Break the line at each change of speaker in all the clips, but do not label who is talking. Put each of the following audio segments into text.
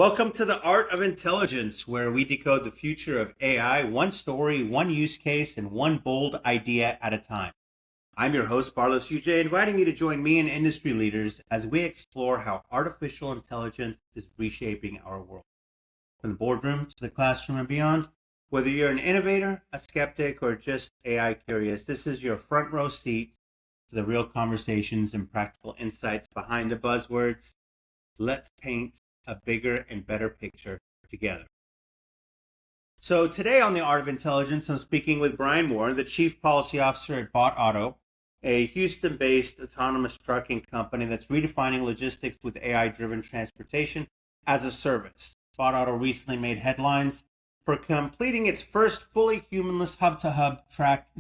Welcome to the Art of Intelligence, where we decode the future of AI, one story, one use case, and one bold idea at a time. I'm your host, Barlas Yuce, inviting you to join me and industry leaders as we explore how artificial intelligence is reshaping our world. From the boardroom to the classroom and beyond, whether you're an innovator, a skeptic, or just AI curious, this is your front row seat to the real conversations and practical insights behind the buzzwords. Let's paint a bigger and better picture together. So today on the Art of Intelligence, I'm speaking with Brian Moore, the Chief Policy Officer at BotAuto, a Houston-based autonomous trucking company that's redefining logistics with AI-driven transportation as a service. BotAuto recently made headlines for completing its first fully humanless hub-to-hub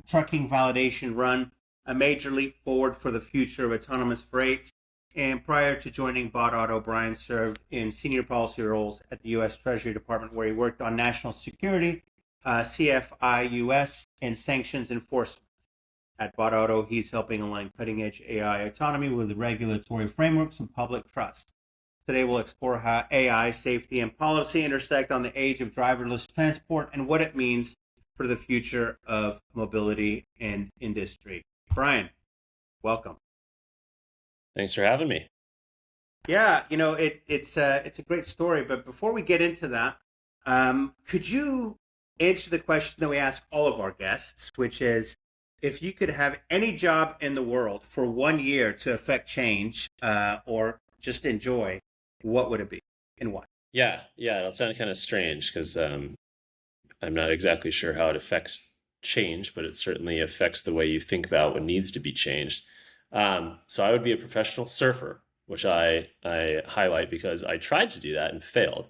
trucking validation run, a major leap forward for the future of autonomous freight. And prior to joining BotAuto, Brian served in senior policy roles at the U.S. Treasury Department, where he worked on national security, CFIUS, and sanctions enforcement. At BotAuto, he's helping align cutting-edge AI autonomy with regulatory frameworks and public trust. Today, we'll explore how AI, safety, and policy intersect on the age of driverless transport and what it means for the future of mobility and industry. Brian, welcome.
Thanks for having me.
Yeah, it's a great story. But before we get into that, could you answer the question that we ask all of our guests, which is, if you could have any job in the world for 1 year to affect change or just enjoy, what would it be and why?
Yeah, it'll sound kind of strange because I'm not exactly sure how it affects change, but it certainly affects the way you think about what needs to be changed. So I would be a professional surfer, which I highlight because I tried to do that and failed.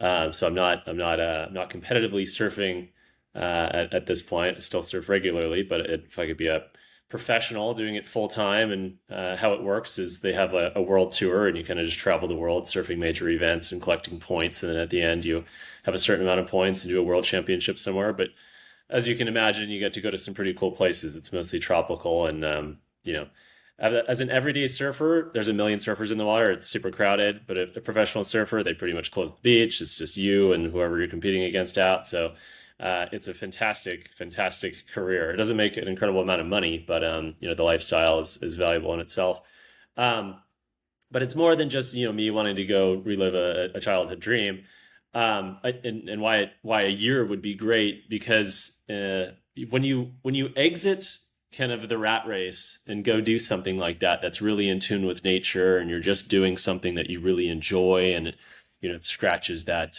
So I'm not competitively surfing at this point. I still surf regularly, but if I could be a professional doing it full time, and how it works is they have a world tour, and you kind of just travel the world surfing major events and collecting points, and then at the end you have a certain amount of points and do a world championship somewhere. But as you can imagine, you get to go to some pretty cool places. It's mostly tropical, and as an everyday surfer, there's a million surfers in the water. It's super crowded, but a professional surfer, they pretty much close the beach. It's just you and whoever you're competing against out. So it's a fantastic, fantastic career. It doesn't make an incredible amount of money, but the lifestyle is valuable in itself. But it's more than just me wanting to go relive a childhood dream. And why a year would be great, because when you exit kind of the rat race and go do something like that's really in tune with nature, and you're just doing something that you really enjoy, and it scratches that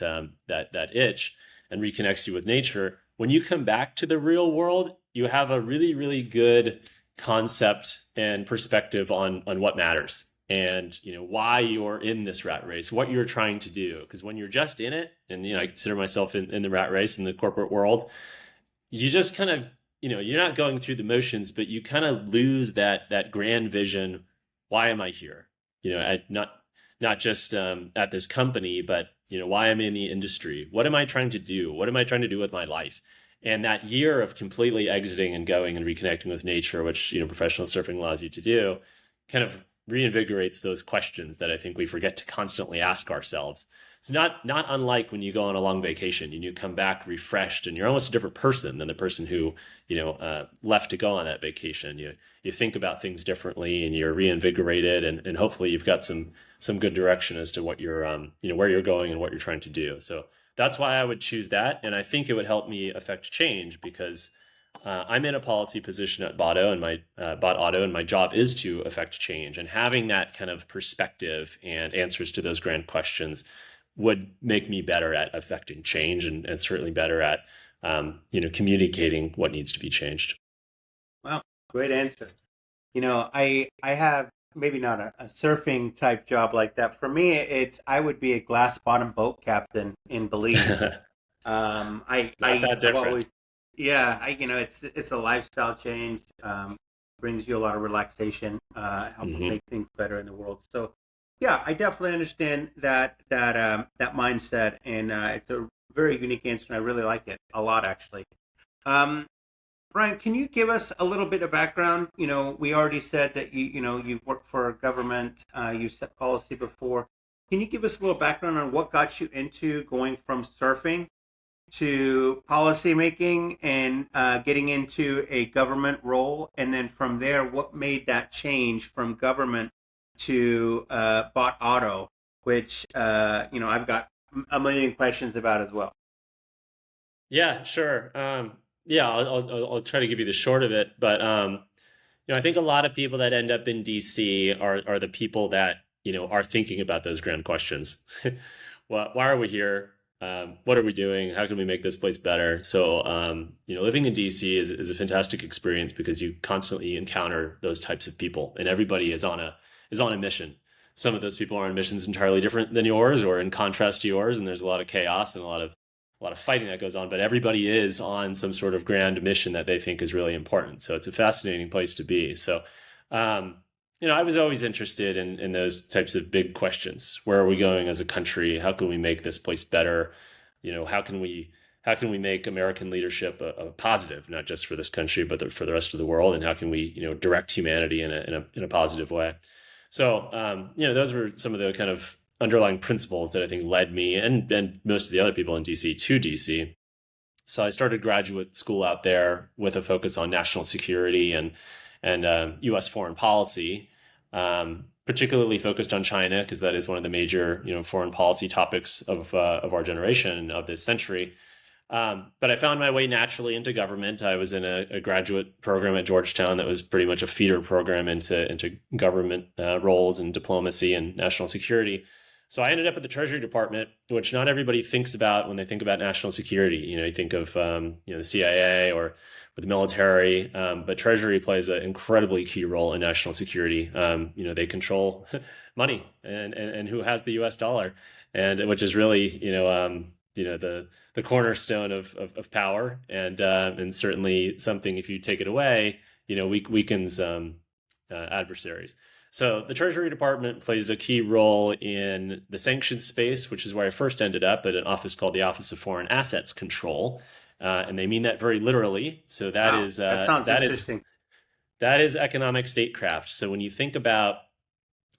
itch and reconnects you with nature. When you come back to the real world, you have a really, really good concept and perspective on what matters, and why you're in this rat race, what you're trying to do. Because when you're just in it, and I consider myself in the rat race in the corporate world, you just kind of you're not going through the motions, but you kind of lose that grand vision. Why am I here? Not just at this company, but why I'm in the industry. What am I trying to do? What am I trying to do with my life? And that year of completely exiting and going and reconnecting with nature, which professional surfing allows you to do, kind of reinvigorates those questions that I think we forget to constantly ask ourselves. It's not unlike when you go on a long vacation and you come back refreshed, and you're almost a different person than the person who left to go on that vacation. You think about things differently, and you're reinvigorated, and hopefully you've got some good direction as to what you're where you're going and what you're trying to do. So that's why I would choose that, and I think it would help me affect change, because I'm in a policy position at BotAuto, and my job is to affect change. And having that kind of perspective and answers to those grand questions would make me better at affecting change, and certainly better at communicating what needs to be changed.
Wow, great answer. I have maybe not a surfing type job like that. For me, I would be a glass bottom boat captain in Belize.
Not that
I've
different.
always, yeah, it's a lifestyle change. Brings you a lot of relaxation, helps
hmm
make things better in the world. So, yeah, I definitely understand that mindset, and it's a very unique answer, and I really like it a lot, actually. Um, Brian, can you give us a little bit of background? We already said that you've worked for government, you've set policy before. Can you give us a little background on what got you into going from surfing to policymaking and getting into a government role? And then from there, what made that change from government to BotAuto, which, I've got a million questions about as well.
Yeah, sure. Yeah, I'll try to give you the short of it, but I think a lot of people that end up in DC are the people that are thinking about those grand questions. Why are we here? What are we doing? How can we make this place better? So, living in DC is a fantastic experience because you constantly encounter those types of people, and everybody is on a mission. Some of those people are on missions entirely different than yours, or in contrast to yours, and there's a lot of chaos and a lot of fighting that goes on, but everybody is on some sort of grand mission that they think is really important. So it's a fascinating place to be. So, um, I was always interested in those types of big questions. Where are we going as a country? How can we make this place better? How can we make American leadership a positive, not just for this country, but for the rest of the world? And how can we, direct humanity in a positive way? So, those were some of the kind of underlying principles that I think led me and most of the other people in DC to DC. So I started graduate school out there with a focus on national security and U.S. foreign policy, particularly focused on China because that is one of the major foreign policy topics of our generation of this century. But I found my way naturally into government. I was in a graduate program at Georgetown that was pretty much a feeder program into government roles and diplomacy and national security. So I ended up at the Treasury Department, which not everybody thinks about when they think about national security. You think of the CIA or the military, but Treasury plays an incredibly key role in national security. They control money and who has the U.S. dollar, and which is really the cornerstone of power, and certainly something, if you take it away, weakens adversaries. So the Treasury Department plays a key role in the sanctions space, which is where I first ended up at an office called the Office of Foreign Assets Control, and they mean that very literally. So that
Wow,
is
that
uh,
sounds
that is
interesting.
that is economic statecraft. So when you think about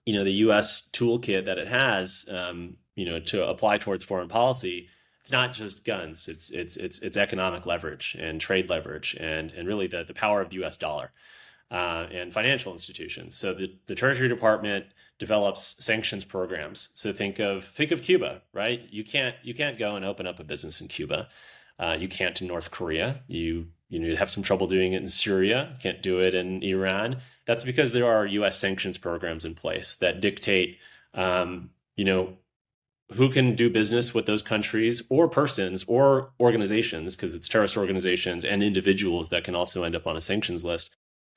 the U.S. toolkit that it has, to apply towards foreign policy, it's not just guns. It's economic leverage and trade leverage and really the power of the U.S. dollar and financial institutions. So the Treasury Department develops sanctions programs. So think of Cuba, right? You can't go and open up a business in Cuba. You can't in North Korea. You have some trouble doing it in Syria. Can't do it in Iran. That's because there are U.S. sanctions programs in place that dictate, um, you know, who can do business with those countries or persons or organizations, because it's terrorist organizations and individuals that can also end up on a sanctions list.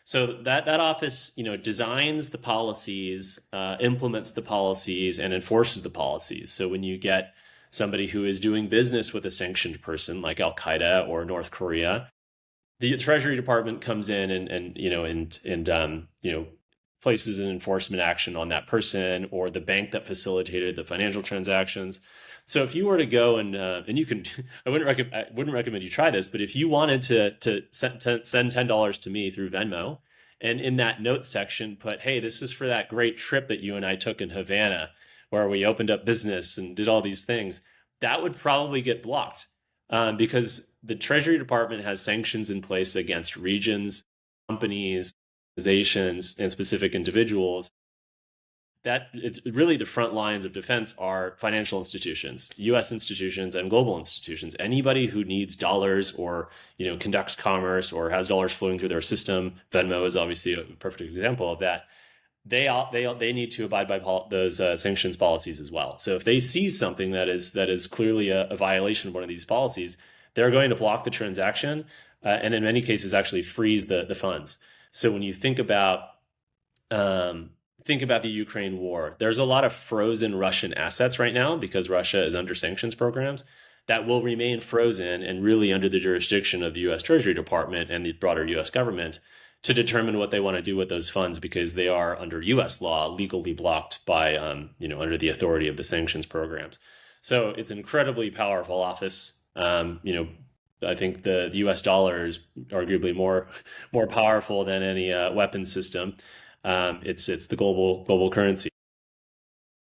So that office, designs the policies, implements the policies, and enforces the policies. So when you get somebody who is doing business with a sanctioned person like Al Qaeda or North Korea, the Treasury Department comes in and places an enforcement action on that person or the bank that facilitated the financial transactions. So if you were to go and you can, I wouldn't recommend you try this, but if you wanted to send $10 to me through Venmo, and in that note section put, hey, this is for that great trip that you and I took in Havana, where we opened up business and did all these things, that would probably get blocked, because the Treasury Department has sanctions in place against regions, companies, organizations, and specific individuals. That it's really the front lines of defense are financial institutions, U.S. institutions, and global institutions. Anybody who needs dollars or conducts commerce or has dollars flowing through their system. Venmo is obviously a perfect example of that. They need to abide by those sanctions policies as well. So if they see something that is clearly a violation of one of these policies, they're going to block the transaction, and in many cases actually freeze the funds. So when you um, think about the Ukraine war, there's a lot of frozen Russian assets right now because Russia is under sanctions programs that will remain frozen and really under the jurisdiction of the U.S. Treasury Department and the broader U.S. government to determine what they want to do with those funds because they are under U.S. law legally blocked by, under the authority of the sanctions programs. So it's an incredibly powerful office. I think the U.S. dollar is arguably more powerful than any weapon system. It's the global currency.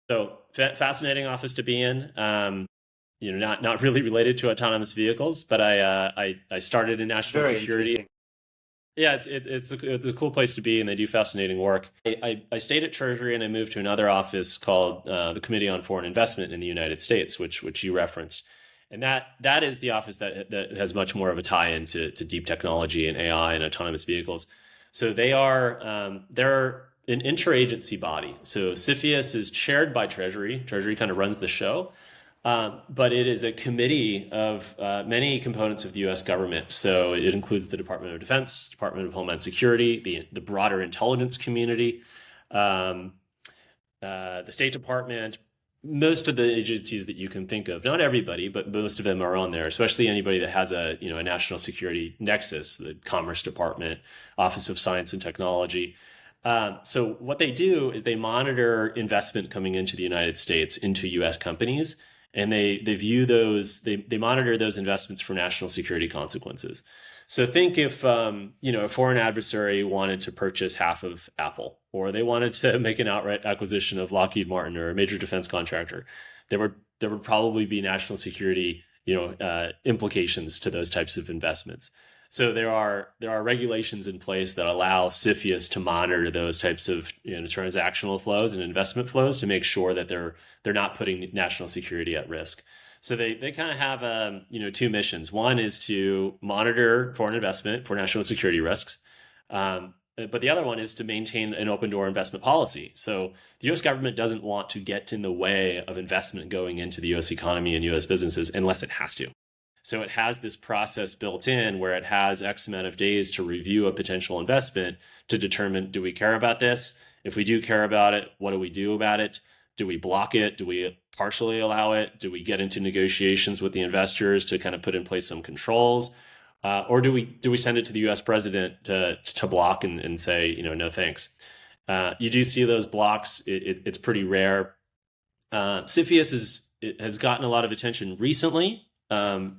So fascinating office to be in. Not really related to autonomous vehicles, but I started in national
Very
security.
interesting.
Yeah, it's a cool place to be, and they do fascinating work. I stayed at Treasury, and I moved to another office called the Committee on Foreign Investment in the United States, which you referenced, and that is the office that has much more of a tie into deep technology and AI and autonomous vehicles. So they're an interagency body. So CFIUS is chaired by Treasury. Treasury kind of runs the show, but it is a committee of many components of the U.S. government. So it includes the Department of Defense, Department of Homeland Security, the broader intelligence community, um, the State Department, most of the agencies that you can think of. Not everybody, but most of them are on there. Especially anybody that has a national security nexus, the Commerce Department, Office of Science and Technology. So what they do is they monitor investment coming into the United States into U.S. companies, and they view those they monitor those investments for national security consequences. So think if a foreign adversary wanted to purchase half of Apple, or they wanted to make an outright acquisition of Lockheed Martin or a major defense contractor, there would probably be national security implications to those types of investments. So there are regulations in place that allow CFIUS to monitor those types of transactional flows and investment flows to make sure that they're not putting national security at risk. So they kind of have two missions. One is to monitor foreign investment for national security risks, but the other one is to maintain an open door investment policy. So the U.S. government doesn't want to get in the way of investment going into the U.S. economy and U.S. businesses unless it has to. So it has this process built in where it has X amount of days to review a potential investment to determine, do we care about this? If we do care about it, what do we do about it? Do we block it? Do we partially allow it? Do we get into negotiations with the investors to kind of put in place some controls? Or do we send it to the U.S. president to block and say, no thanks? You do see those blocks. It's pretty rare. CFIUS has gotten a lot of attention recently.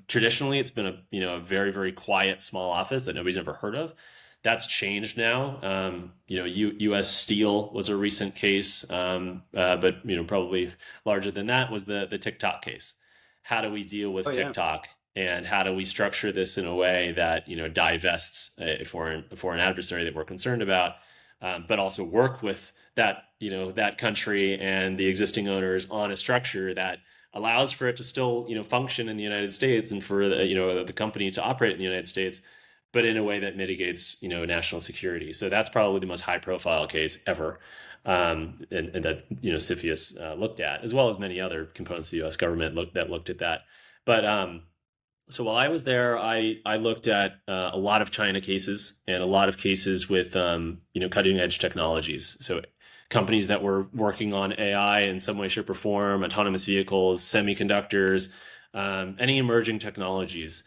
Traditionally, it's been a very, very quiet, small office that nobody's ever heard of. That's changed now. U.S. Steel was a recent case, but probably larger than that was the TikTok case. How do we deal with
Oh yeah.
TikTok, and how do we structure this in a way that divests a foreign adversary that we're concerned about, but also work with that country and the existing owners on a structure that allows for it to still function in the United States and for the company to operate in the United States, but in a way that mitigates national security. So that's probably the most high profile case ever, and that CFIUS looked at, as well as many other components of the U.S. government looked at that. But so while I was there, I looked at a lot of China cases and a lot of cases with cutting edge technologies. So companies that were working on AI in some way, shape, or form, autonomous vehicles, semiconductors, any emerging technologies.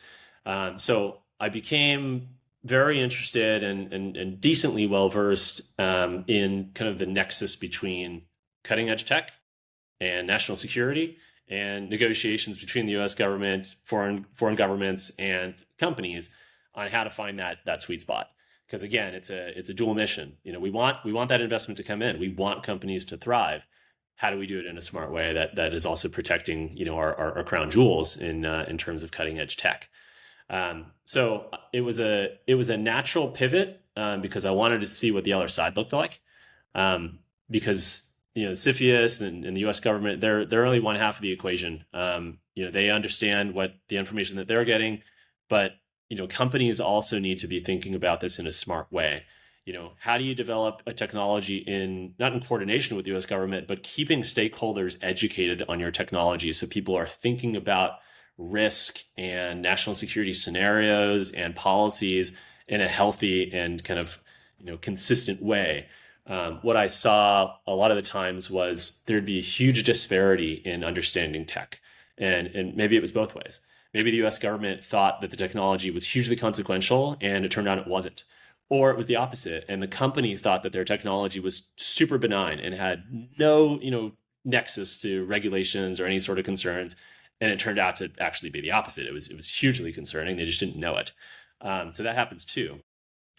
So I became very interested and decently well versed in kind of the nexus between cutting edge tech and national security, and negotiations between the U.S. government, foreign governments, and companies on how to find that sweet spot. Because again, it's a dual mission. We want that investment to come in. We want companies to thrive. How do we do it in a smart way that is also protecting our crown jewels in terms of cutting edge tech? So it was a natural pivot because I wanted to see what the other side looked like. Because CFIUS and the U.S. government, they're only one half of the equation. They understand what the information that they're getting, but companies also need to be thinking about this in a smart way. How do you develop a technology not in coordination with the U.S. government, but keeping stakeholders educated on your technology so people are thinking about risk and national security scenarios and policies in a healthy and kind of consistent way. What I saw a lot of the times was there'd be a huge disparity in understanding tech, and maybe it was both ways. Maybe the U.S. government thought that the technology was hugely consequential, and it turned out it wasn't. Or it was the opposite, and the company thought that their technology was super benign and had no, nexus to regulations or any sort of concerns, and it turned out to actually be the opposite. It was hugely concerning. They just didn't know it. So that happens too.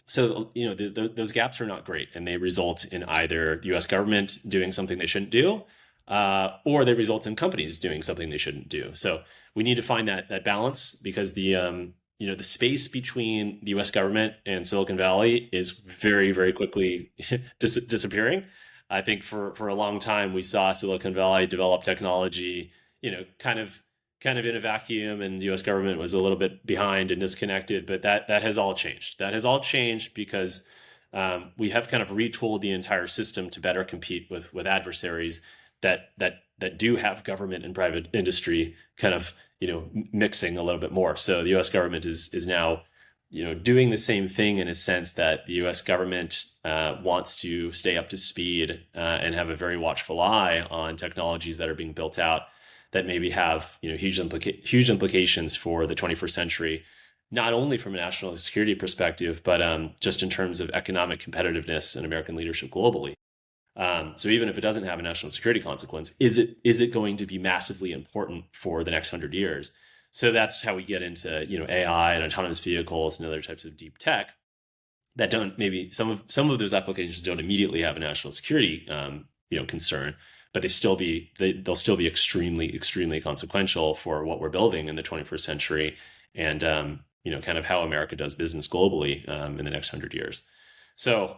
So those gaps are not great, and they result in either the U.S. government doing something they shouldn't do, or they result in companies doing something they shouldn't do. So we need to find that balance, because the space between the U.S. government and Silicon Valley is very, very quickly disappearing. I think for a long time we saw Silicon Valley develop technology, kind of in a vacuum, and the U.S. government was a little bit behind and disconnected. But that has all changed. That has all changed because we have kind of retooled the entire system to better compete with adversaries that do have government and private industry kind of mixing a little bit more. So the U.S. government is now doing the same thing, in a sense that the U.S. government wants to stay up to speed and have a very watchful eye on technologies that are being built out that maybe have huge implications for the 21st century, not only from a national security perspective, but just in terms of economic competitiveness and American leadership globally. So even if it doesn't have a national security consequence, is it going to be massively important for the next 100 years? So that's how we get into AI and autonomous vehicles and other types of deep tech that don't, maybe some of those applications don't immediately have a national security concern, but they'll still be extremely consequential for what we're building in the 21st century, and kind of how America does business globally in the next 100 years. So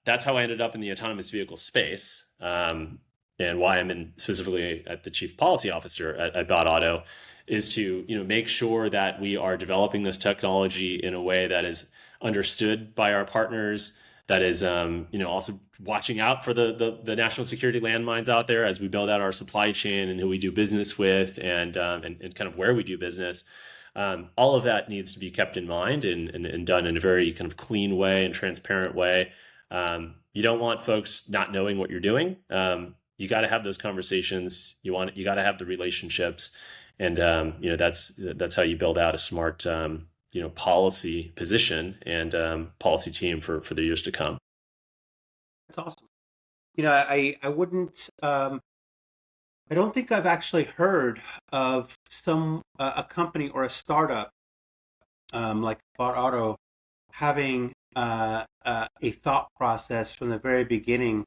that's how I ended up in the autonomous vehicle space, and why I'm in specifically at the chief policy officer at BotAuto, is to make sure that we are developing this technology in a way that is understood by our partners, that is also watching out for the national security landmines out there as we build out our supply chain and who we do business with, and kind of where we do business. All of that needs to be kept in mind and done in a very kind of clean way and transparent way. You don't want folks not knowing what you're doing. You got to have those conversations. You got to have the relationships, and that's how you build out a smart policy position and policy team for the years to come.
That's awesome. I wouldn't. I don't think I've actually heard of a company or a startup like BotAuto having a thought process from the very beginning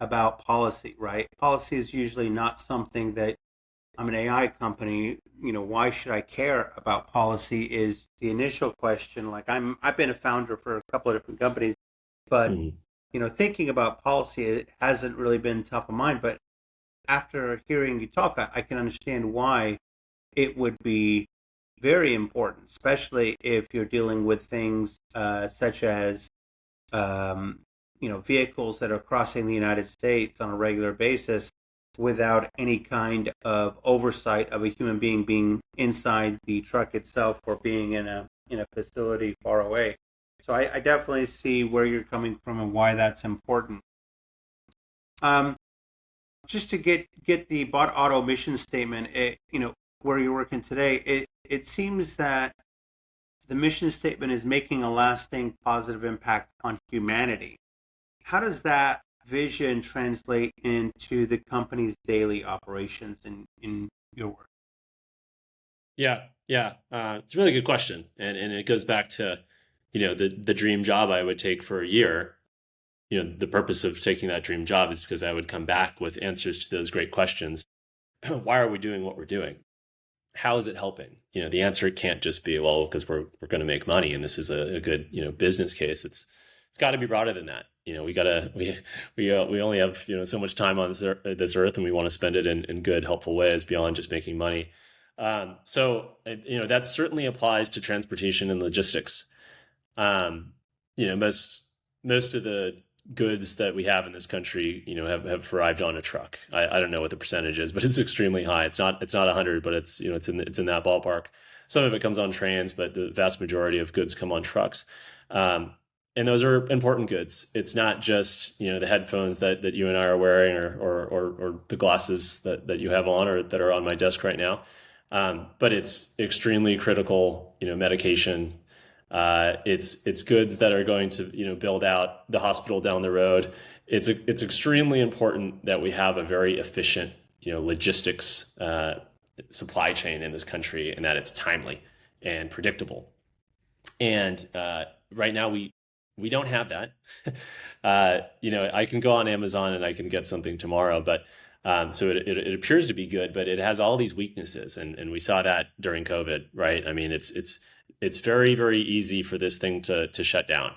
about policy. Right? Policy is usually not something that I'm an AI company. Why should I care about policy? Is the initial question. Like I've been a founder for a couple of different companies, but thinking about policy, it hasn't really been top of mind. But after hearing you talk, I can understand why it would be very important, especially if you're dealing with things such as vehicles that are crossing the United States on a regular basis without any kind of oversight of a human being inside the truck itself, or being in a facility far away. So I definitely see where you're coming from and why that's important. Just to get the BotAuto mission statement, where you're working today, it seems that the mission statement is making a lasting positive impact on humanity. How does that vision translate into the company's daily operations in your work?
Yeah. It's a really good question, and it goes back to the dream job I would take for a year. The purpose of taking that dream job is because I would come back with answers to those great questions. Why are we doing what we're doing? How is it helping? The answer can't just be, well, because we're going to make money and this is a good business case. It's got to be broader than that. We only have so much time on this earth, and we want to spend it in good, helpful ways beyond just making money. So that certainly applies to transportation and logistics. Most of the goods that we have in this country, have arrived on a truck. I don't know what the percentage is, but it's extremely high. It's not 100, but it's it's in that ballpark. Some of it comes on trains, but the vast majority of goods come on trucks. And those are important goods. It's not just the headphones that you and I are wearing, or the glasses that you have on, or that are on my desk right now. But it's extremely critical, medication. It's goods that are going to build out the hospital down the road. It's extremely important that we have a very efficient logistics supply chain in this country, and that it's timely and predictable. And right now we don't have that. I can go on Amazon and I can get something tomorrow, but So it appears to be good, but it has all these weaknesses, and we saw that during COVID, right? I mean, it's very, very easy for this thing to shut down.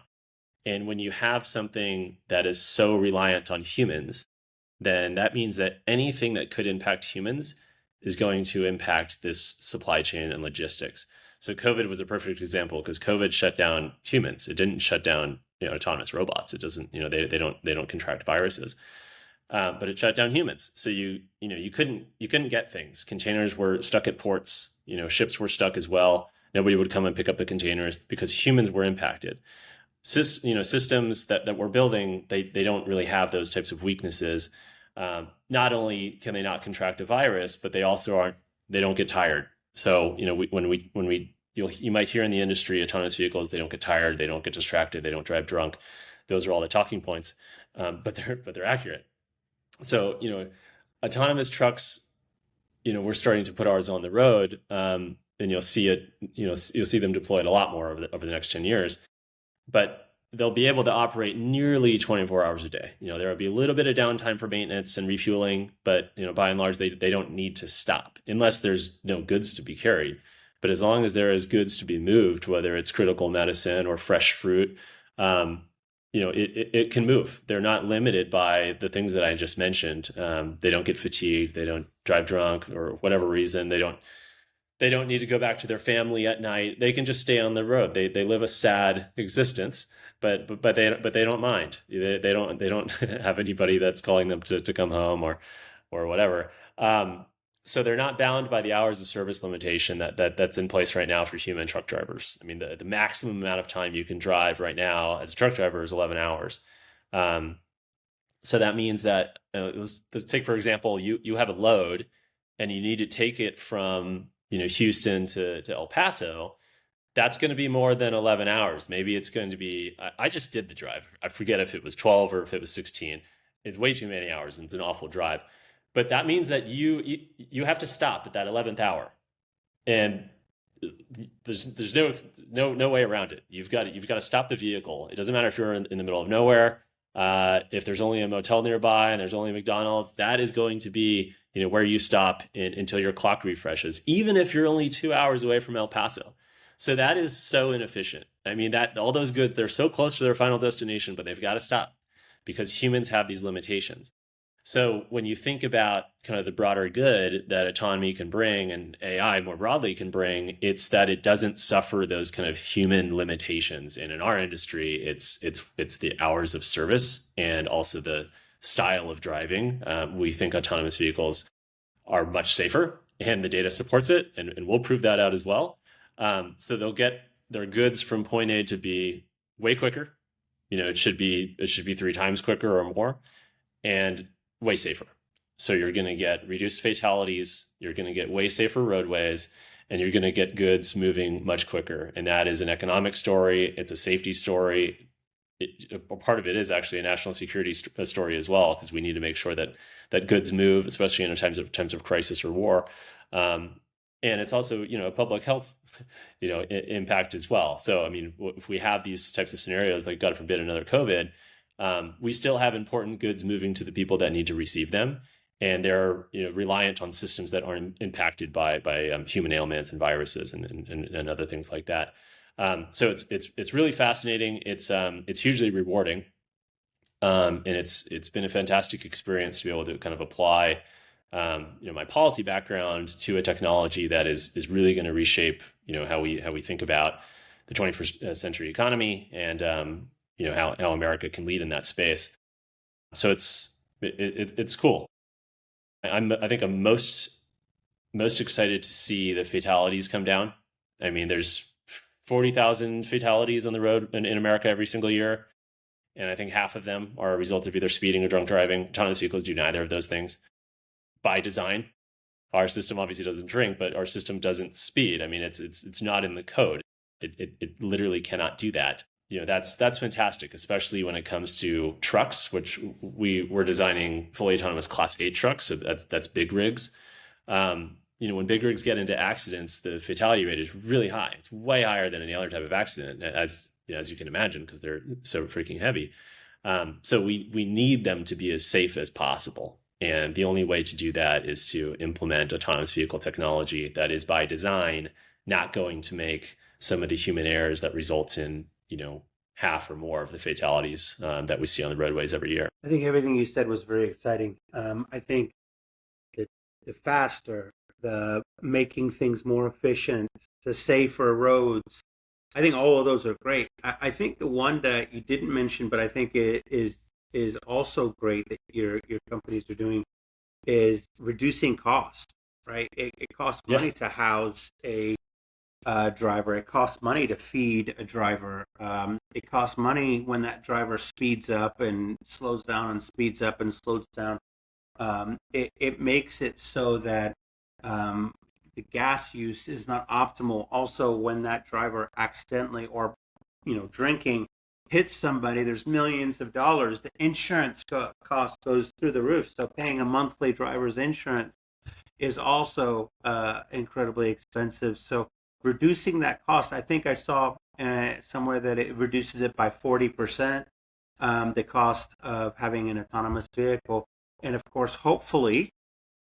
And when you have something that is so reliant on humans, then that means that anything that could impact humans is going to impact this supply chain and logistics. So COVID was a perfect example because COVID shut down humans. It didn't shut down autonomous robots. It doesn't they don't contract viruses, but it shut down humans. So you couldn't get things. Containers were stuck at ports. Ships were stuck as well. Nobody would come and pick up the containers because humans were impacted. Systems that we're building, they don't really have those types of weaknesses. Not only can they not contract a virus, but they don't get tired. So you might hear in the industry, autonomous vehicles, they don't get tired, they don't get distracted, they don't drive drunk. Those are all the talking points, but they're accurate. So autonomous trucks, we're starting to put ours on the road, and you'll see them deployed a lot more over the next 10 years. But they'll be able to operate nearly 24 hours a day. There will be a little bit of downtime for maintenance and refueling, but by and large, they don't need to stop unless there's no goods to be carried. But as long as there is goods to be moved, whether it's critical medicine or fresh fruit, it can move. They're not limited by the things that I just mentioned. They don't get fatigued. They don't drive drunk or whatever reason. They don't need to go back to their family at night. They can just stay on the road. They live a sad existence, but they don't mind. They don't have anybody that's calling them to come home or whatever. So they're not bound by the hours of service limitation that's in place right now for human truck drivers. I mean, the maximum amount of time you can drive right now as a truck driver is 11 hours. So that means that let's take, for example, you have a load and you need to take it from Houston to El Paso. That's going to be more than 11 hours. Maybe it's going to be, I just did the drive. I forget if it was 12 or if it was 16. It's way too many hours and it's an awful drive. But that means that you have to stop at that 11th hour. And there's no way around it. You've got to stop the vehicle. It doesn't matter if you're in the middle of nowhere. If there's only a motel nearby and there's only a McDonald's, that is going to be where you stop until your clock refreshes, even if you're only 2 hours away from El Paso. So that is so inefficient. I mean, that all those goods, they're so close to their final destination, but they've got to stop because humans have these limitations. So when you think about kind of the broader good that autonomy can bring and AI more broadly can bring, it's that it doesn't suffer those kind of human limitations. And in our industry, it's the hours of service and also the style of driving. We think autonomous vehicles are much safer, and the data supports it, and we'll prove that out as well. So they'll get their goods from point A to B way quicker. It should be 3 times quicker or more, and way safer. So you're going to get reduced fatalities, you're going to get way safer roadways, and you're going to get goods moving much quicker. And that is an economic story. It's a safety story. A part of it is actually a national security story as well, because we need to make sure that goods move, especially in times of crisis or war. And it's also, a public health, impact as well. So, I mean, if we have these types of scenarios, like God forbid another COVID, we still have important goods moving to the people that need to receive them, and they're reliant on systems that aren't impacted by human ailments and viruses and other things like that. So it's really fascinating. It's hugely rewarding, and it's been a fantastic experience to be able to kind of apply my policy background to a technology that is really going to reshape how we think about the 21st century economy and how America can lead in that space. So it's cool. I think I'm most excited to see the fatalities come down. I mean, there's 40,000 fatalities on the road in America every single year, and I think half of them are a result of either speeding or drunk driving. Autonomous vehicles do neither of those things by design. Our system obviously doesn't drink, but our system doesn't speed. I mean, it's not in the code. It literally cannot do that. That's fantastic, especially when it comes to trucks, which we're designing fully autonomous Class 8 trucks. So that's big rigs. When big rigs get into accidents, the fatality rate is really high. It's way higher than any other type of accident, as you can imagine, because they're so freaking heavy. So we need them to be as safe as possible. And the only way to do that is to implement autonomous vehicle technology that is by design not going to make some of the human errors that results in, half or more of the fatalities that we see on the roadways every year.
I think everything you said was very exciting. I think the, the faster, the making things more efficient, the safer roads. I think all of those are great. I think the one that you didn't mention, but I think it is also great that your companies are doing is reducing cost. Right? It costs
Yeah.
money to house a driver. It costs money to feed a driver. It costs money when that driver speeds up and slows down and speeds up and slows down. It makes it so that um, the gas use is not optimal. Also, when that driver accidentally or drinking hits somebody, there's millions of dollars. The insurance cost goes through the roof. So paying a monthly driver's insurance is also incredibly expensive. So reducing that cost, I think I saw somewhere that it reduces it by 40%, the cost of having an autonomous vehicle. And of course, hopefully,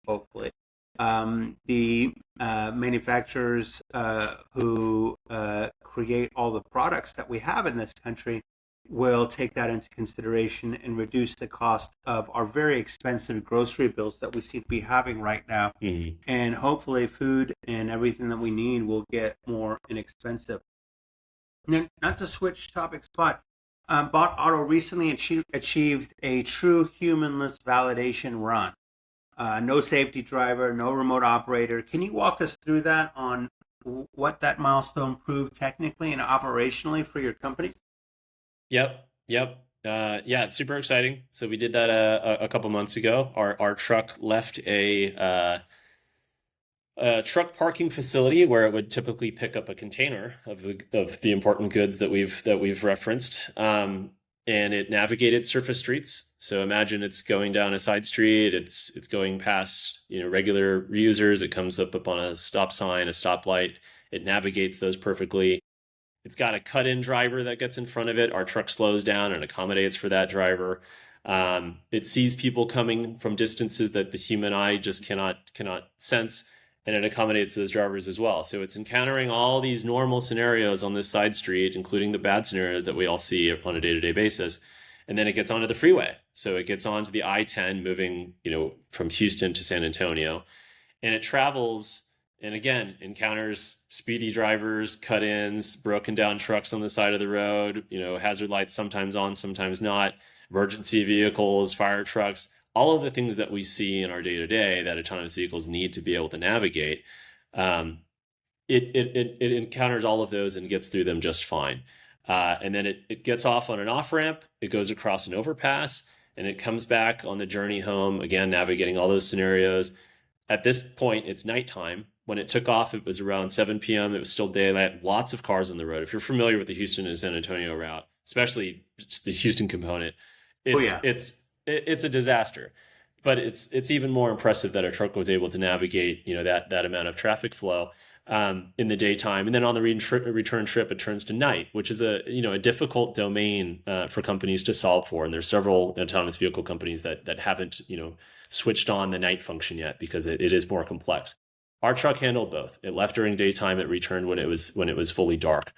the manufacturers who create all the products that we have in this country will take that into consideration and reduce the cost of our very expensive grocery bills that we seem to be having right now.
Mm-hmm.
And hopefully, food and everything that we need will get more inexpensive. Now, not to switch topics, but BotAuto recently achieved a true humanless validation run. No safety driver, no remote operator. Can you walk us through that on what that milestone proved technically and operationally for your company?
Yep. Yeah, it's super exciting. So we did that a couple months ago. Our truck left a truck parking facility where it would typically pick up a container of the important goods that we've referenced, and it navigated surface streets. So imagine it's going down a side street. It's going past regular users. It comes up on a stop sign, a stoplight. It navigates those perfectly. It's got a cut-in driver that gets in front of it. Our truck slows down and accommodates for that driver. It sees people coming from distances that the human eye just cannot sense, and it accommodates those drivers as well. So it's encountering all these normal scenarios on this side street, including the bad scenarios that we all see on a day-to-day basis. And then it gets onto the freeway. So it gets onto the I-10 moving, from Houston to San Antonio, and it travels and again encounters speedy drivers, cut-ins, broken down trucks on the side of the road, hazard lights sometimes on, sometimes not, emergency vehicles, fire trucks, all of the things that we see in our day-to-day that autonomous vehicles need to be able to navigate. It encounters all of those and gets through them just fine. And then it gets off on an off-ramp, it goes across an overpass, and it comes back on the journey home, again, navigating all those scenarios. At this point, it's nighttime. When it took off, it was around 7 p.m. It was still daylight, lots of cars on the road. If you're familiar with the Houston and San Antonio route, especially the Houston component,
Oh
it's
yeah.
it's a disaster. But it's even more impressive that a truck was able to navigate, that amount of traffic flow in the daytime, and then on the return trip, it turns to night, which is a difficult domain for companies to solve for. And there's several autonomous vehicle companies that haven't switched on the night function yet because it is more complex. Our truck handled both. It left during daytime. It returned when it was fully dark.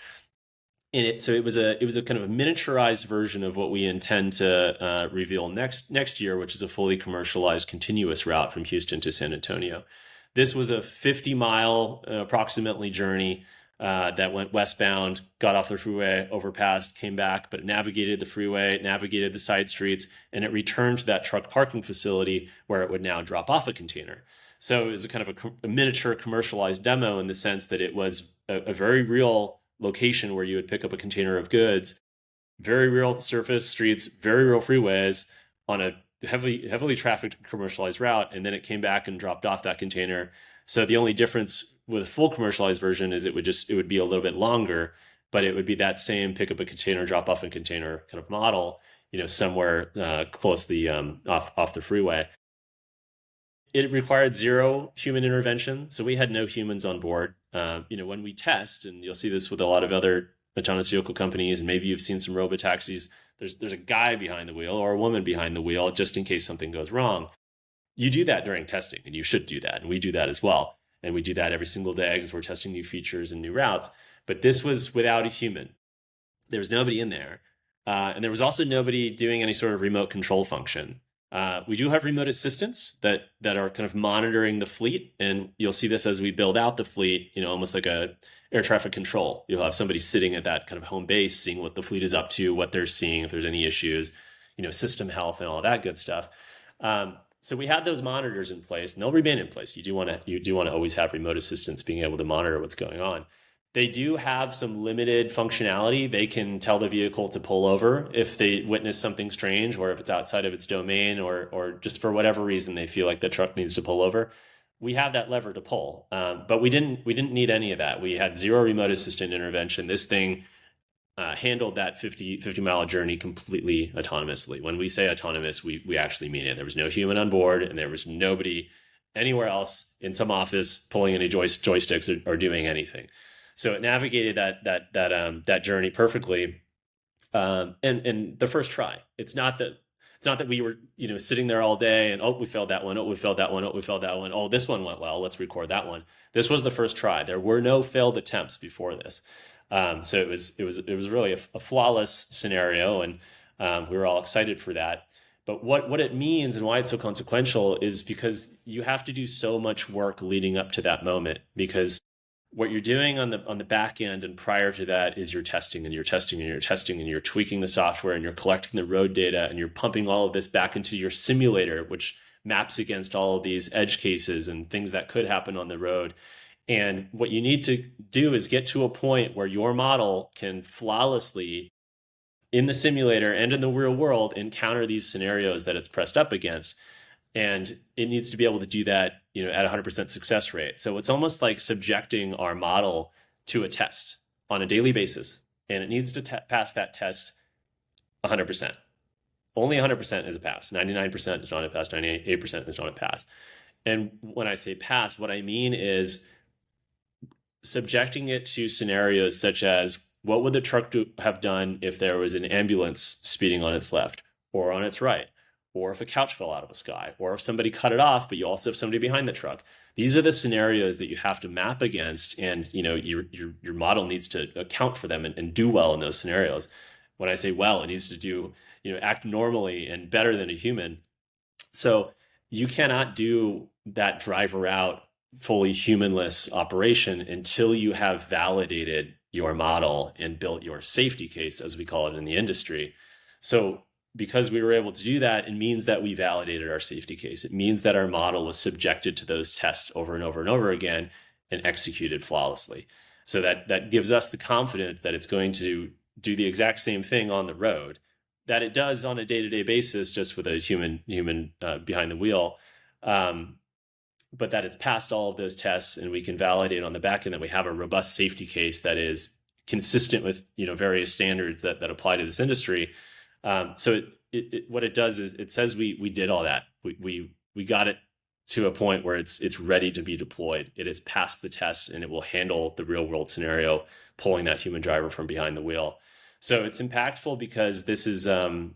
So it was a kind of a miniaturized version of what we intend to reveal next year, which is a fully commercialized continuous route from Houston to San Antonio. This was a 50-mile approximately journey that went westbound, got off the freeway, overpassed, came back, but it navigated the freeway, navigated the side streets, and it returned to that truck parking facility where it would now drop off a container. So it was a kind of a miniature commercialized demo in the sense that it was a very real location where you would pick up a container of goods, very real surface streets, very real freeways on a heavily trafficked commercialized route, and then it came back and dropped off that container. So the only difference with a full commercialized version is it would be a little bit longer, but it would be that same pick up a container, drop off a container kind of model, somewhere closely off the freeway. It required zero human intervention, so we had no humans on board. When we test, and you'll see this with a lot of other autonomous vehicle companies, and maybe you've seen some robotaxis, there's a guy behind the wheel or a woman behind the wheel just in case something goes wrong. you do that during testing, and you should do that, and we do that as well. And we do that every single day because we're testing new features and new routes. But this was without a human. There was nobody in there. And there was also nobody doing any sort of remote control function. We do have remote assistants that are kind of monitoring the fleet, and you'll see this as we build out the fleet, almost like a air traffic control. You'll have somebody sitting at that kind of home base, seeing what the fleet is up to, what they're seeing, if there's any issues, system health and all that good stuff. So we had those monitors in place, and they'll remain in place. You do want to always have remote assistants being able to monitor what's going on. They do have some limited functionality. They can tell the vehicle to pull over if they witness something strange, or if it's outside of its domain, or just for whatever reason they feel like the truck needs to pull over. We have that lever to pull, but we didn't need any of that. We had zero remote assistant intervention. This thing handled that 50-mile journey completely autonomously. When we say autonomous, we actually mean it. There was no human on board, and there was nobody anywhere else in some office pulling any joysticks or doing anything. So it navigated that journey perfectly, and the first try. It's not that we were sitting there all day and we failed that one, we failed that one, we failed that one, this one went well, let's record that one. This was the first try. There were no failed attempts before this. So it was really a flawless scenario, and we were all excited for that. But what it means and why it's so consequential is because you have to do so much work leading up to that moment, because what you're doing on the back end and prior to that is you're testing and you're testing and you're testing and you're tweaking the software and you're collecting the road data and you're pumping all of this back into your simulator, which maps against all of these edge cases and things that could happen on the road. And what you need to do is get to a point where your model can flawlessly, in the simulator and in the real world, encounter these scenarios that it's pressed up against. And it needs to be able to do that, at 100% success rate. So it's almost like subjecting our model to a test on a daily basis, and it needs to pass that test 100%. Only 100% is a pass. 99% is not a pass. 98% is not a pass. And when I say pass, what I mean is subjecting it to scenarios such as, what would the truck have done if there was an ambulance speeding on its left or on its right? Or if a couch fell out of the sky, or if somebody cut it off, but you also have somebody behind the truck. These are the scenarios that you have to map against, and your model needs to account for them and do well in those scenarios. When I say well, it needs to do act normally and better than a human. So you cannot do that driver out fully humanless operation until you have validated your model and built your safety case, as we call it in the industry. So because we were able to do that, it means that we validated our safety case. It means that our model was subjected to those tests over and over and over again and executed flawlessly. So that gives us the confidence that it's going to do the exact same thing on the road that it does on a day-to-day basis, just with a human behind the wheel. But that it's passed all of those tests, and we can validate on the back end that we have a robust safety case that is consistent with various standards that apply to this industry. So what it does is it says we did all that. We got it to a point where it's ready to be deployed. It has passed the test, and it will handle the real world scenario, pulling that human driver from behind the wheel. So it's impactful because this is that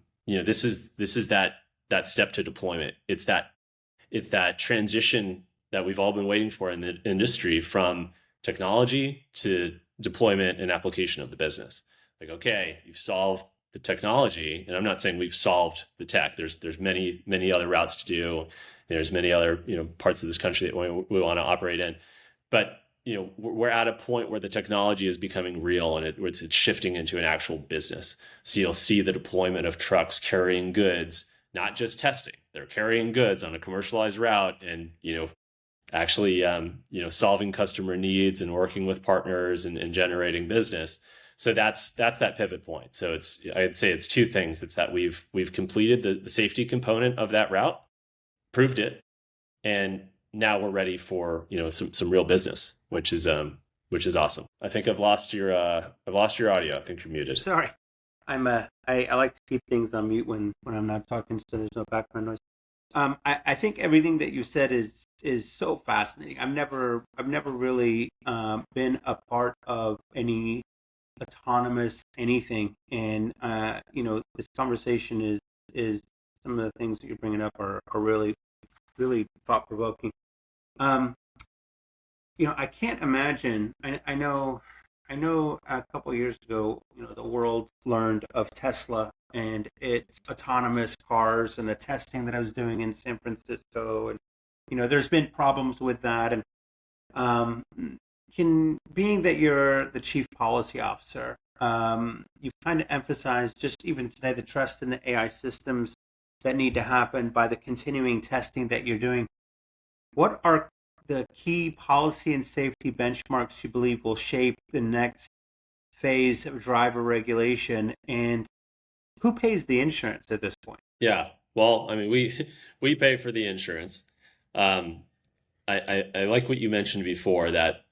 step to deployment. It's that transition that we've all been waiting for in the industry, from technology to deployment and application of the business. Like, okay, you've solved the technology, and I'm not saying we've solved the tech. There's many other routes to do. There's many other parts of this country that we want to operate in, but we're at a point where the technology is becoming real, and it's shifting into an actual business. So you'll see the deployment of trucks carrying goods, not just testing. They're carrying goods on a commercialized route, and actually solving customer needs and working with partners and generating business. So that's that pivot point. So I'd say it's two things. It's that we've completed the safety component of that route, proved it, and now we're ready for some real business, which is awesome. I think I've lost your audio. I think you're muted.
Sorry, I like to keep things on mute when I'm not talking, so there's no background noise. I think everything that you said is so fascinating. I've never really been a part of any autonomous anything, and this conversation is some of the things that you're bringing up are really really thought provoking. Um, I can't imagine. I know a couple of years ago, the world learned of Tesla and its autonomous cars and the testing that I was doing in San Francisco, and there's been problems with that. And um, can being that you're the chief policy officer, you kind of emphasize just even today the trust in the AI systems that need to happen by the continuing testing that you're doing. What are the key policy and safety benchmarks you believe will shape the next phase of driver regulation, and who pays the insurance at this point?
Yeah. Well, I mean, we pay for the insurance. Um, I like what you mentioned before that,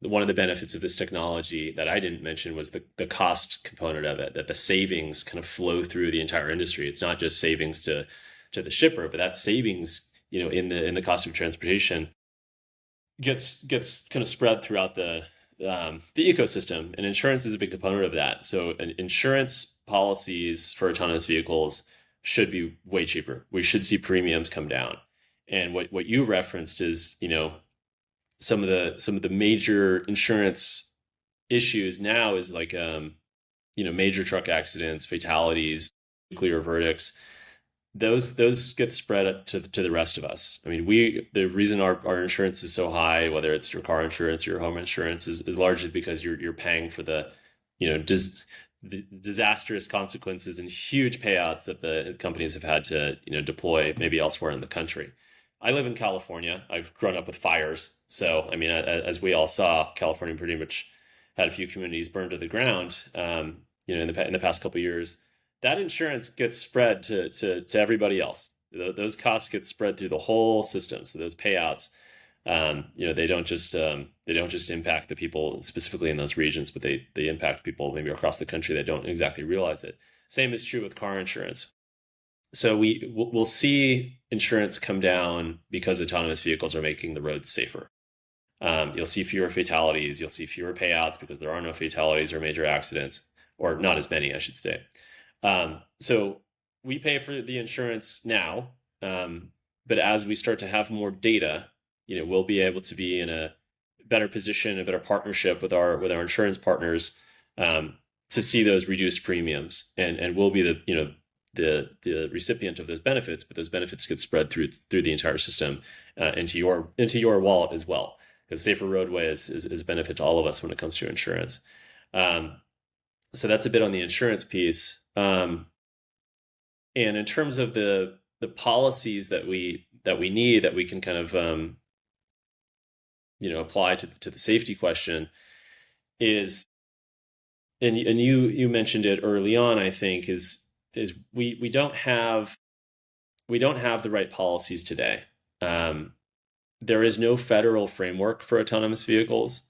one of the benefits of this technology that I didn't mention was the cost component of it, that the savings kind of flow through the entire industry. It's not just savings to the shipper, but that savings, in the cost of transportation gets kind of spread throughout the ecosystem, and insurance is a big component of that. So, insurance policies for autonomous vehicles should be way cheaper. We should see premiums come down. And what you referenced is, some of the major insurance issues now is like major truck accidents, fatalities, nuclear verdicts. Those get spread up to the rest of us. I mean, the reason our insurance is so high, whether it's your car insurance or your home insurance, is largely because you're paying for the disastrous consequences and huge payouts that the companies have had to deploy maybe elsewhere in the country. I live in California. I've grown up with fires, so I mean, as we all saw, California pretty much had a few communities burned to the ground. In the past couple of years, that insurance gets spread to everybody else. Those costs get spread through the whole system. So those payouts, they don't just impact the people specifically in those regions, but they impact people maybe across the country that don't exactly realize it. Same is true with car insurance. So we'll see insurance come down because autonomous vehicles are making the roads safer. You'll see fewer fatalities. You'll see fewer payouts because there are no fatalities or major accidents, or not as many, I should say. So we pay for the insurance now, but as we start to have more data, we'll be able to be in a better position, a better partnership with our insurance partners, to see those reduced premiums, and we'll be the recipient of those benefits, but those benefits get spread through the entire system, into your wallet as well, because safer roadways is a benefit to all of us when it comes to insurance. So that's a bit on the insurance piece. And in terms of the policies that we need, that we can kind of apply to the safety question, is, and you mentioned it early on, I think, is we don't have the right policies today. There is no federal framework for autonomous vehicles,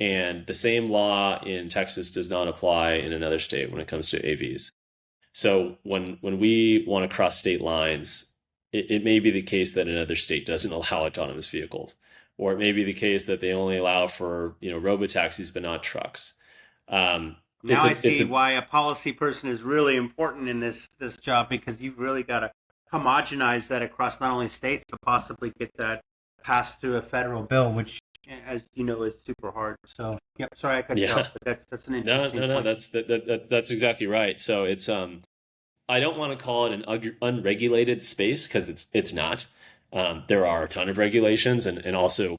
and the same law in Texas does not apply in another state when it comes to AVs. So when we want to cross state lines, it may be the case that another state doesn't allow autonomous vehicles, or it may be the case that they only allow for robotaxis but not trucks.
Now I see why a policy person is really important in this job, because you've really got to homogenize that across not only states but possibly get that passed through a federal bill, which, as you know, is super hard. So, yep. Sorry, I cut you off, but that's an interesting
no,
point.
that's exactly right. So it's I don't want to call it an unregulated space, because it's not. There are a ton of regulations, and also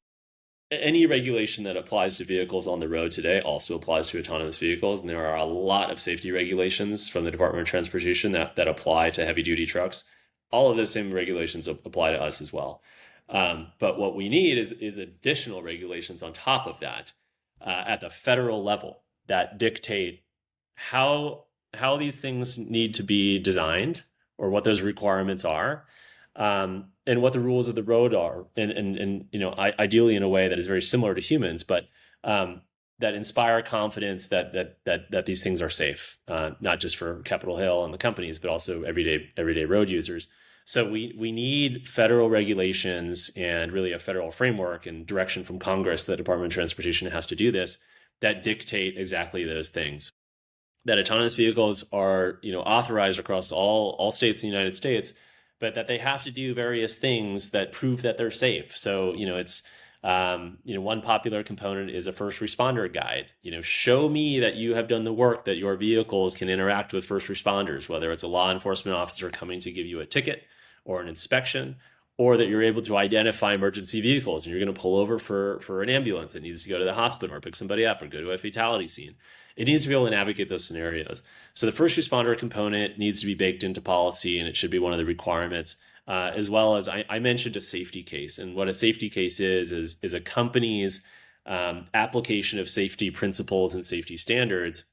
any regulation that applies to vehicles on the road today also applies to autonomous vehicles. And there are a lot of safety regulations from the Department of Transportation that apply to heavy duty trucks. All of those same regulations apply to us as well. But what we need is additional regulations on top of that, at the federal level, that dictate how these things need to be designed, or what those requirements are, and what the rules of the road are, and ideally in a way that is very similar to humans, but that inspire confidence that these things are safe, not just for Capitol Hill and the companies, but also everyday road users. So we need federal regulations, and really a federal framework and direction from Congress. The Department of Transportation has to do this, that dictate exactly those things. That autonomous vehicles are authorized across all states in the United States, but that they have to do various things that prove that they're safe. So, it's one popular component is a first responder guide. Show me that you have done the work that your vehicles can interact with first responders, whether it's a law enforcement officer coming to give you a ticket or an inspection, or that you're able to identify emergency vehicles and you're going to pull over for an ambulance that needs to go to the hospital or pick somebody up or go to a fatality scene. It needs to be able to navigate those scenarios. So the first responder component needs to be baked into policy, and it should be one of the requirements. As well as I mentioned a safety case, and what a safety case is a company's application of safety principles and safety standards,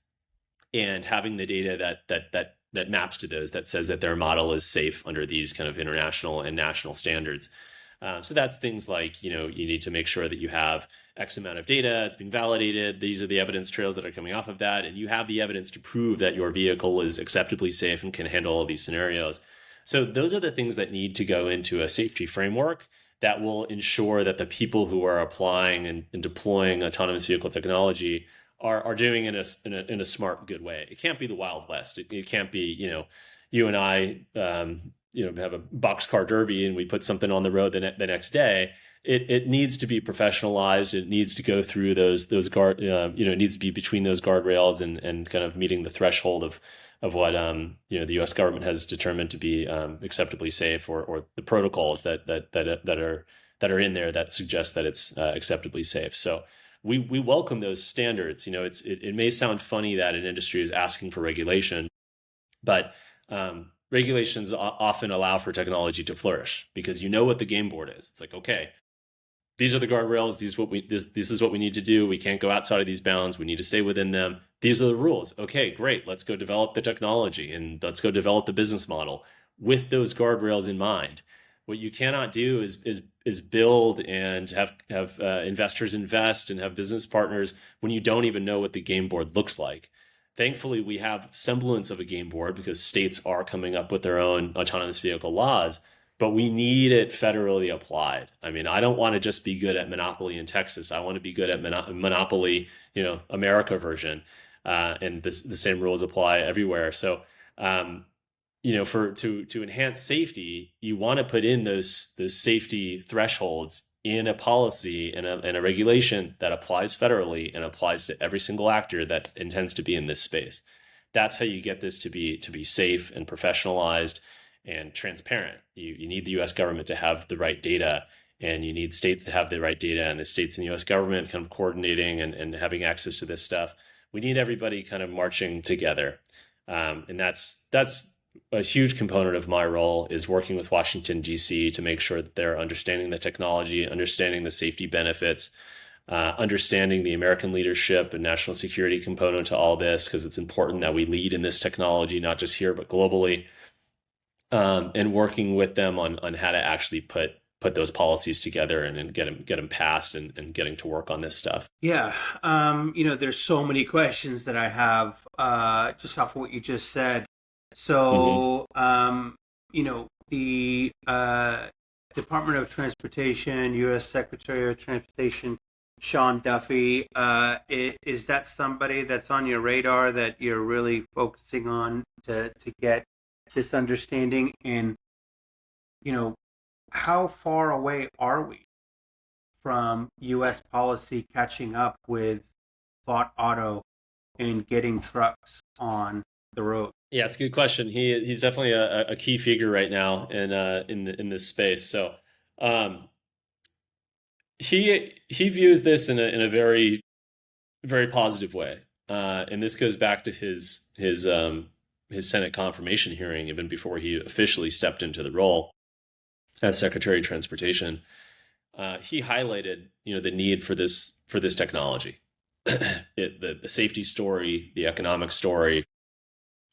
and having the data that maps to those, that says that their model is safe under these kind of international and national standards. So that's things like, you need to make sure that you have X amount of data, it's been validated, these are the evidence trails that are coming off of that, and you have the evidence to prove that your vehicle is acceptably safe and can handle all these scenarios. So those are the things that need to go into a safety framework that will ensure that the people who are applying and deploying autonomous vehicle technology are doing in a smart, good way. It can't be the Wild West. It can't be, you and I, have a boxcar derby and we put something on the road the next day. It needs to be professionalized. It needs to go through those guard, it needs to be between those guardrails and kind of meeting the threshold of what the U.S. government has determined to be acceptably safe, or the protocols that are in there that suggest that it's acceptably safe. So we welcome those standards. It may sound funny that an industry is asking for regulation, but regulations often allow for technology to flourish because you know what the game board is. It's like, okay, these are the guardrails. This is what we need to do. We can't go outside of these bounds. We need to stay within them. These are the rules. Okay, great. Let's go develop the technology and let's go develop the business model with those guardrails in mind. What you cannot do is build and have investors invest and have business partners when you don't even know what the game board looks like. Thankfully, we have semblance of a game board because states are coming up with their own autonomous vehicle laws, but we need it federally applied. I mean, I don't want to just be good at Monopoly in Texas. I want to be good at Monopoly, America version, and the same rules apply everywhere. So, to enhance safety, you want to put in those safety thresholds in a policy and a regulation that applies federally and applies to every single actor that intends to be in this space. That's how you get this to be safe and professionalized and transparent. You need the U.S. government to have the right data, and you need states to have the right data, and the states and the U.S. government kind of coordinating and having access to this stuff. We need everybody kind of marching together, and that's a huge component of my role is working with Washington, D.C. to make sure that they're understanding the technology, understanding the safety benefits, understanding the American leadership and national security component to all this, because it's important that we lead in this technology, not just here, but globally, and working with them on how to actually put those policies together and get them passed and getting to work on this stuff.
Yeah. There's so many questions that I have just off of what you just said. So, the Department of Transportation, U.S. Secretary of Transportation, Sean Duffy, is that somebody that's on your radar that you're really focusing on to get this understanding? And, how far away are we from U.S. policy catching up with BotAuto and getting trucks on the road?
Yeah, it's a good question. He's definitely a key figure right now in this space. So he views this in a very, very positive way, and this goes back to his Senate confirmation hearing even before he officially stepped into the role as Secretary of Transportation. He highlighted the need for this technology, the safety story, the economic story.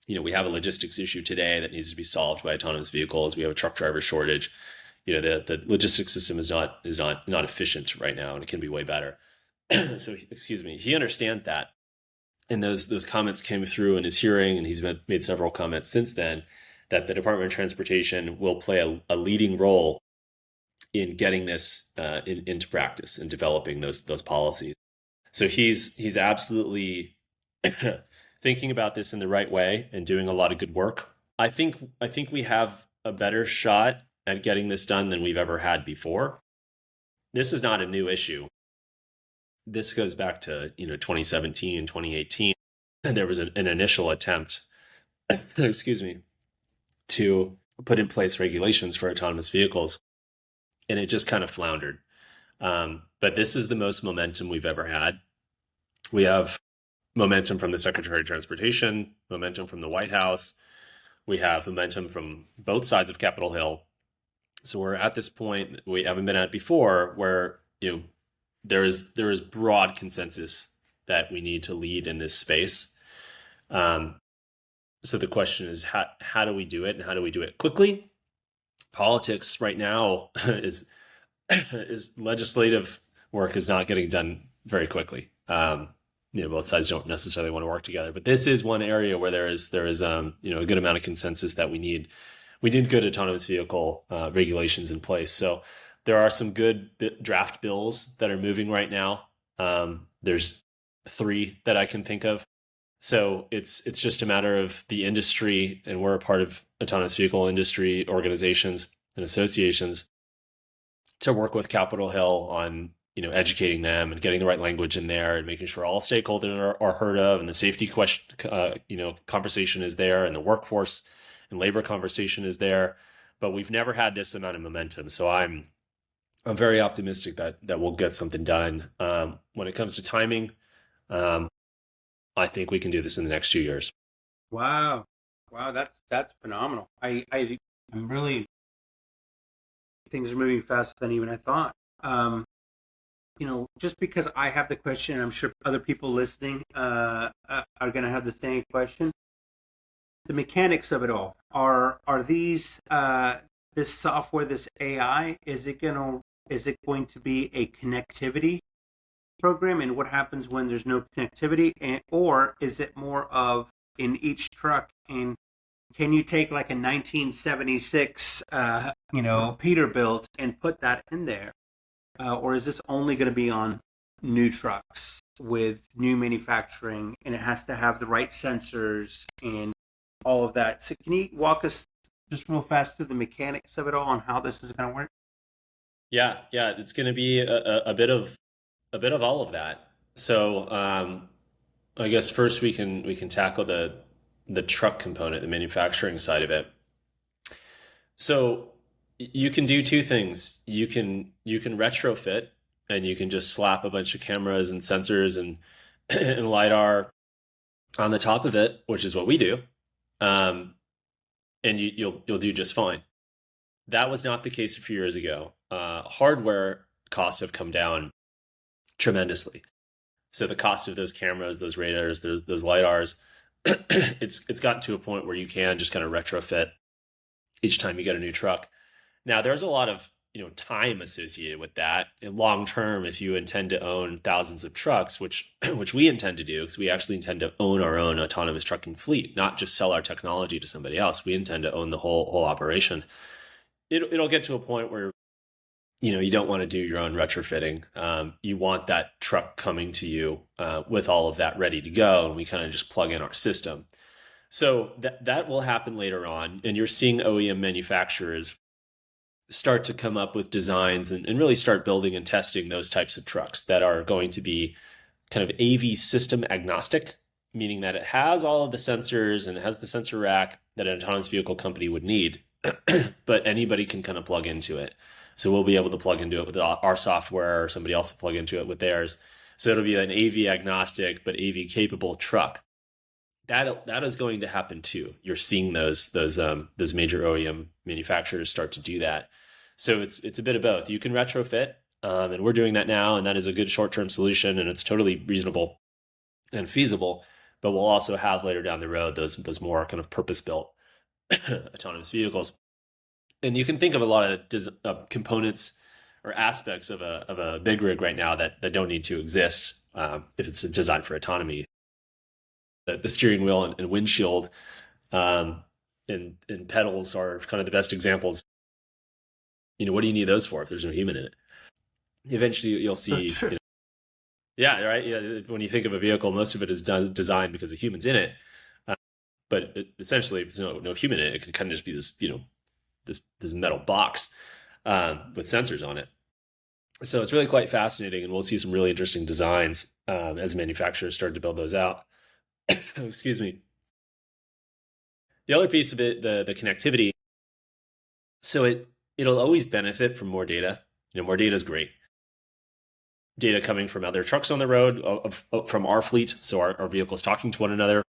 We have a logistics issue today that needs to be solved by autonomous vehicles. We have a truck driver shortage. The logistics system is not efficient right now, and it can be way better. So, excuse me. He understands that, and those comments came through in his hearing, and he's made several comments since then that the Department of Transportation will play a leading role in getting this into practice and developing those policies. So he's absolutely thinking about this in the right way and doing a lot of good work. I think we have a better shot at getting this done than we've ever had before. This is not a new issue. This goes back to 2017, 2018. And there was an initial attempt, excuse me, to put in place regulations for autonomous vehicles, and it just kind of floundered. But this is the most momentum we've ever had. We have momentum from the Secretary of Transportation, momentum from the White House. We have momentum from both sides of Capitol Hill. So we're at this point we haven't been at before, where there is broad consensus that we need to lead in this space. So the question is, how do we do it, and how do we do it quickly? Politics right now is legislative work is not getting done very quickly. Both sides don't necessarily want to work together, but this is one area where there is a good amount of consensus that we need good autonomous vehicle regulations in place. So there are some good draft bills that are moving right now. There's 3 that I can think of. So it's just a matter of the industry, and we're a part of autonomous vehicle industry organizations and associations, to work with Capitol Hill on educating them and getting the right language in there, and making sure all stakeholders are heard of, and the safety question conversation is there, and the workforce and labor conversation is there. But we've never had this amount of momentum, so I'm very optimistic that we'll get something done. When it comes to timing, I think we can do this in the next 2 years.
Wow, that's phenomenal. I'm really, things are moving faster than even I thought. Just because I have the question, I'm sure other people listening are going to have the same question. The mechanics of it all are these this software, this AI, is it going to be a connectivity program, and what happens when there's no connectivity, or is it more of in each truck? And can you take like a 1976 Peterbilt and put that in there, or is this only going to be on new trucks with new manufacturing, and it has to have the right sensors and all of that? So can you walk us just real fast through the mechanics of it all and how this is going to work?
Yeah, it's going to be a bit of all of that. So I guess first we can tackle the truck component, the manufacturing side of it. So you can do 2 things. You can retrofit, and you can just slap a bunch of cameras and sensors and and lidar on the top of it, which is what we do, and you'll do just fine. That was not the case a few years ago. Hardware costs have come down tremendously. So the cost of those cameras, those radars, those lidars, it's gotten to a point where you can just kind of retrofit each time you get a new truck. Now there's a lot of time associated with that. In long term, if you intend to own thousands of trucks, which we intend to do, because we actually intend to own our own autonomous trucking fleet, not just sell our technology to somebody else. We intend to own the whole operation. It'll get to a point where you don't want to do your own retrofitting. You want that truck coming to you with all of that ready to go, and we kind of just plug in our system. So that will happen later on, and you're seeing OEM manufacturers start to come up with designs and really start building and testing those types of trucks that are going to be kind of AV system agnostic, meaning that it has all of the sensors and it has the sensor rack that an autonomous vehicle company would need, but anybody can kind of plug into it. So we'll be able to plug into it with our software, or somebody else will plug into it with theirs. So it'll be an AV agnostic but AV capable truck. That is going to happen too. You're seeing those major OEM manufacturers start to do that. So it's a bit of both. You can retrofit, and we're doing that now, and that is a good short-term solution, and it's totally reasonable and feasible. But we'll also have later down the road those more kind of purpose-built autonomous vehicles. And you can think of a lot of components or aspects of a big rig right now that don't need to exist if it's designed for autonomy. The steering wheel and windshield and pedals are kind of the best examples. What do you need those for if there's no human in it? Eventually, you'll see. Yeah, right. Yeah, when you think of a vehicle, most of it is designed because of humans in it. But essentially, if there's no human in it, it can kind of just be this this metal box with sensors on it. So it's really quite fascinating, and we'll see some really interesting designs as manufacturers start to build those out. Excuse me. The other piece of it, the connectivity. So it'll always benefit from more data. More data is great. Data coming from other trucks on the road, from our fleet, so our vehicles talking to one another.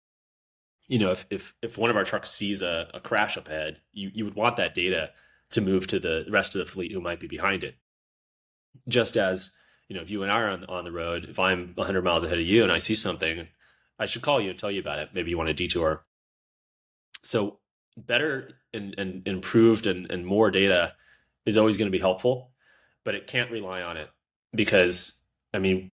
If one of our trucks sees a crash up ahead, you would want that data to move to the rest of the fleet who might be behind it. Just as, if you and I are on the road, if I'm 100 miles ahead of you and I see something, I should call you and tell you about it. Maybe you want a detour. So better and improved and more data is always going to be helpful, but it can't rely on it because, in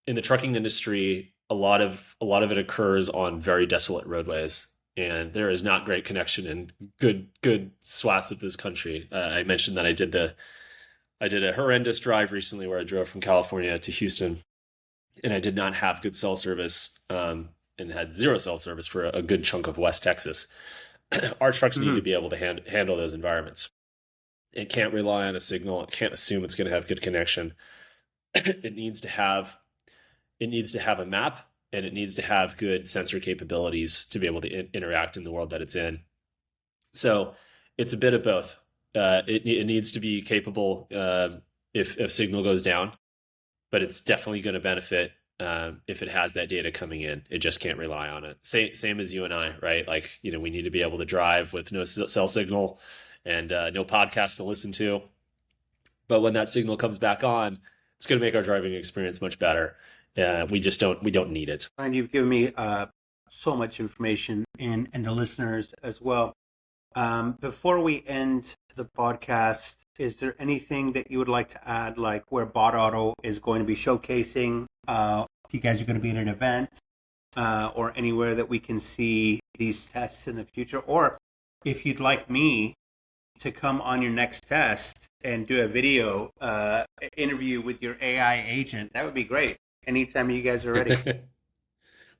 the trucking industry, a lot of it occurs on very desolate roadways, and there is not great connection in good swaths of this country. I mentioned that I did a horrendous drive recently where I drove from California to Houston, and I did not have good cell service, and had zero cell service for a good chunk of West Texas. Our trucks need to be able to handle those environments. It can't rely on a signal. It can't assume it's going to have good connection. It needs to have a map, and it needs to have good sensor capabilities to be able to interact in the world that it's in. So it's a bit of both. It needs to be capable if signal goes down, but it's definitely going to benefit if it has that data coming in. It just can't rely on it. Same as you and I, right? Like, we need to be able to drive with no cell signal and no podcast to listen to. But when that signal comes back on, it's going to make our driving experience much better. We don't need it.
And you've given me so much information, and the listeners as well. Before we end the podcast, is there anything that you would like to add, like where BotAuto is going to be showcasing? You guys are going to be in an event, or anywhere that we can see these tests in the future? Or if you'd like me to come on your next test and do a video interview with your AI agent, that would be great. Anytime you guys are ready.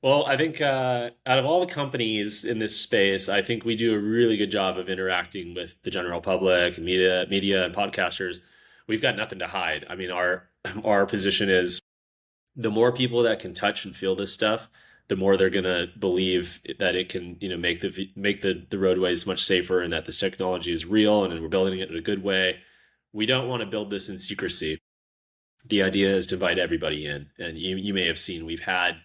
Well, I think out of all the companies in this space, I think we do a really good job of interacting with the general public and media and podcasters. We've got nothing to hide. Our position is the more people that can touch and feel this stuff, the more they're going to believe that it can, make the roadways much safer, and that this technology is real and we're building it in a good way. We don't want to build this in secrecy. The idea is to invite everybody in, and you may have seen we've had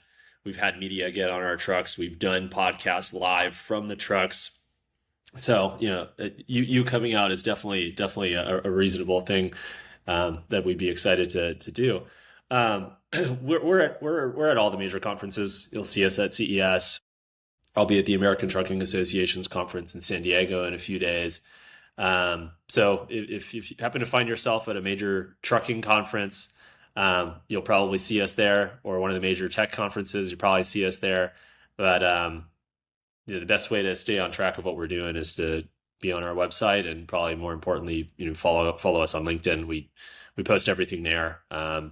media get on our trucks. We've done podcasts live from the trucks. So, you coming out is definitely a reasonable thing that we'd be excited to do. We're at all the major conferences. You'll see us at CES. I'll be at the American Trucking Association's conference in San Diego in a few days. So if you happen to find yourself at a major trucking conference, you'll probably see us there, or one of the major tech conferences, you'll probably see us there. But the best way to stay on track of what we're doing is to be on our website, and probably more importantly, follow us on LinkedIn. We post everything there. All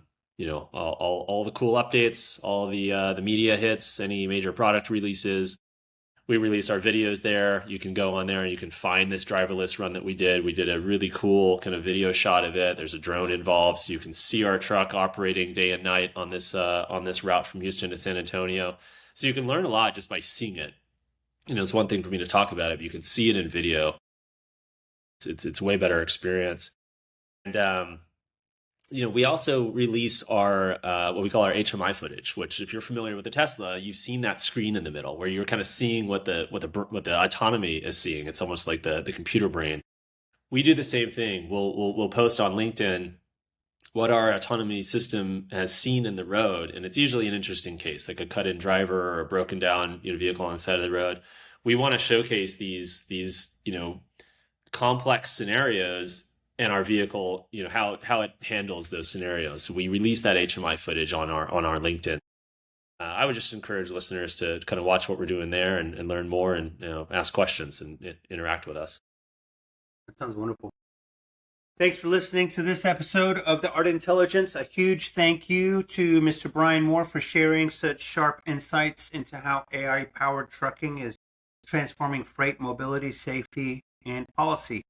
the cool updates, all the media hits, any major product releases. We release our videos there. You can go on there and you can find this driverless run that we did. We did a really cool kind of video shot of it. There's a drone involved, so you can see our truck operating day and night on this route from Houston to San Antonio. So you can learn a lot just by seeing it. It's one thing for me to talk about it, but you can see it in video. It's a way better experience. And we also release our what we call our HMI footage, which, if you're familiar with the Tesla, you've seen that screen in the middle where you're kind of seeing what the autonomy is seeing. It's almost like the computer brain. We do the same thing. We'll post on LinkedIn what our autonomy system has seen in the road, and it's usually an interesting case, like a cut-in driver or a broken down vehicle on the side of the road. We want to showcase these complex scenarios, and our vehicle, how it handles those scenarios. So we release that HMI footage on our LinkedIn. I would just encourage listeners to kind of watch what we're doing there and learn more, and ask questions and interact with us.
That sounds wonderful. Thanks for listening to this episode of The Art of Intelligence. A huge thank you to Mr. Brian Moore for sharing such sharp insights into how AI-powered trucking is transforming freight mobility, safety, and policy.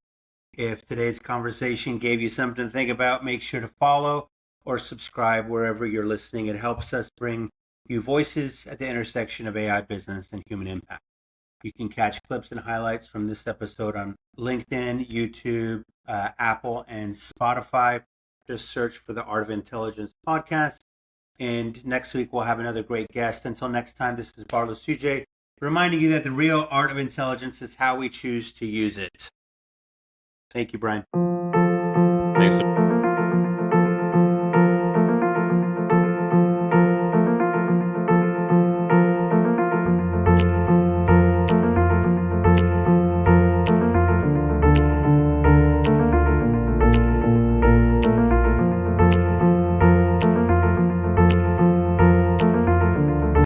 If today's conversation gave you something to think about, make sure to follow or subscribe wherever you're listening. It helps us bring you voices at the intersection of AI business and human impact. You can catch clips and highlights from this episode on LinkedIn, YouTube, Apple, and Spotify. Just search for the Art of Intelligence podcast. And next week, we'll have another great guest. Until next time, this is Barlas Yuce, reminding you that the real art of intelligence is how we choose to use it. Thank you, Brian.